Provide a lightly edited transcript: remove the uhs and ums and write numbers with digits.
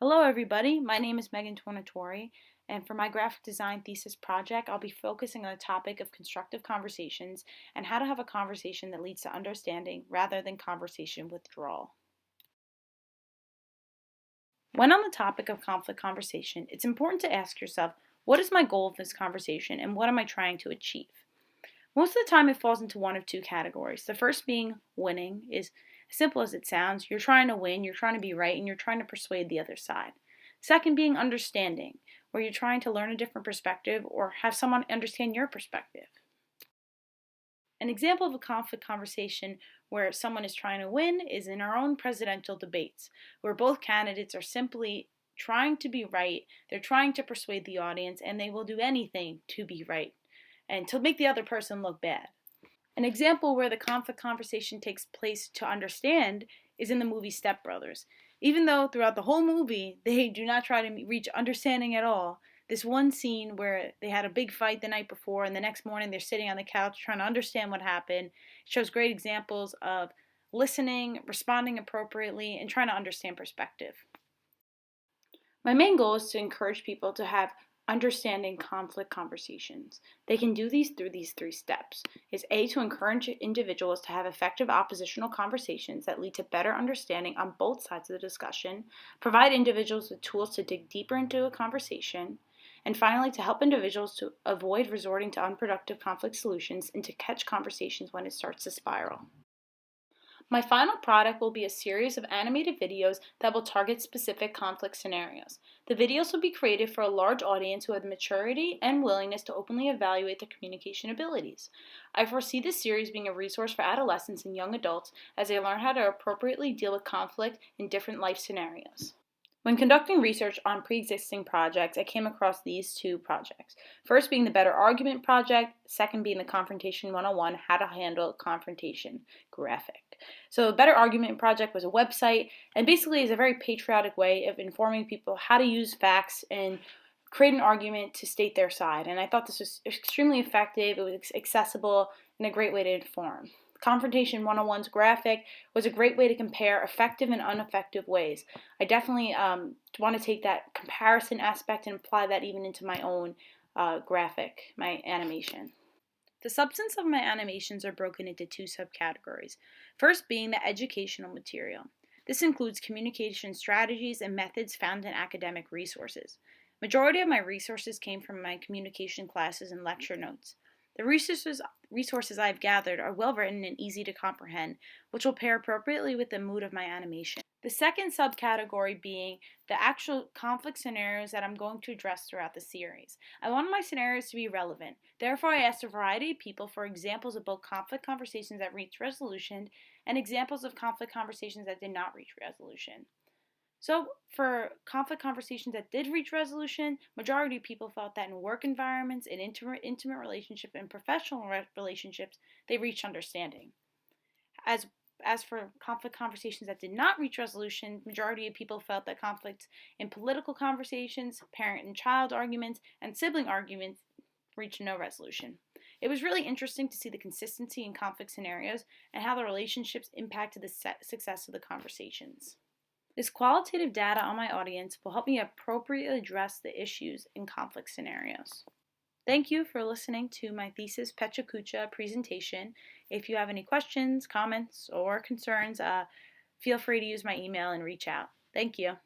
Hello everybody, my name is Tornatore, and for my graphic design thesis project, I'll be focusing on the topic of constructive conversations and how to have a conversation that leads to understanding rather than conversation withdrawal. When on the topic of conflict conversation, it's important to ask yourself, what is my goal of this conversation and what am I trying to achieve? Most of the time it falls into one of two categories. The first being winning is as simple as it sounds. You're trying to win, you're trying to be right, and you're trying to persuade the other side. Second being understanding, where you're trying to learn a different perspective or have someone understand your perspective. An example of a conflict conversation where someone is trying to win is in our own presidential debates, where both candidates are simply trying to be right, they're trying to persuade the audience, and they will do anything to be right and to make the other person look bad. An example where the conflict conversation takes place to understand is in the movie Step Brothers. Even though throughout the whole movie they do not try to reach understanding at all, this one scene where they had a big fight the night before and the next morning they're sitting on the couch trying to understand what happened shows great examples of listening, responding appropriately, and trying to understand perspective. My main goal is to encourage people to have understanding conflict conversations. They can do these through these three steps. Is A, to encourage individuals to have effective oppositional conversations that lead to better understanding on both sides of the discussion, provide individuals with tools to dig deeper into a conversation, and finally to help individuals to avoid resorting to unproductive conflict solutions and to catch conversations when it starts to spiral. My final product will be a series of animated videos that will target specific conflict scenarios. The videos will be created for a large audience who have the maturity and willingness to openly evaluate their communication abilities. I foresee this series being a resource for adolescents and young adults as they learn how to appropriately deal with conflict in different life scenarios. When conducting research on pre-existing projects, I came across these two projects. First being the Better Argument Project, second being the Confrontation 101, How to Handle Confrontation graphic. So the Better Argument Project was a website and basically is a very patriotic way of informing people how to use facts and create an argument to state their side. And I thought this was extremely effective, it was accessible, and a great way to inform. Confrontation 101's graphic was a great way to compare effective and ineffective ways. I definitely want to take that comparison aspect and apply that even into my own graphic, my animation. The substance of my animations are broken into two subcategories. First being the educational material. This includes communication strategies and methods found in academic resources. Majority of my resources came from my communication classes and lecture notes. The resources I've gathered are well written and easy to comprehend, which will pair appropriately with the mood of my animation. The second subcategory being the actual conflict scenarios that I'm going to address throughout the series. I wanted my scenarios to be relevant. Therefore, I asked a variety of people for examples of both conflict conversations that reached resolution and examples of conflict conversations that did not reach resolution. So for conflict conversations that did reach resolution, majority of people felt that in work environments, in intimate relationships, and professional relationships, they reached understanding. As for conflict conversations that did not reach resolution, majority of people felt that conflicts in political conversations, parent and child arguments, and sibling arguments reached no resolution. It was really interesting to see the consistency in conflict scenarios and how the relationships impacted the success of the conversations. This qualitative data on my audience will help me appropriately address the issues in conflict scenarios. Thank you for listening to my Thesis Pecha Kucha presentation. If you have any questions, comments, or concerns, feel free to use my email and reach out. Thank you.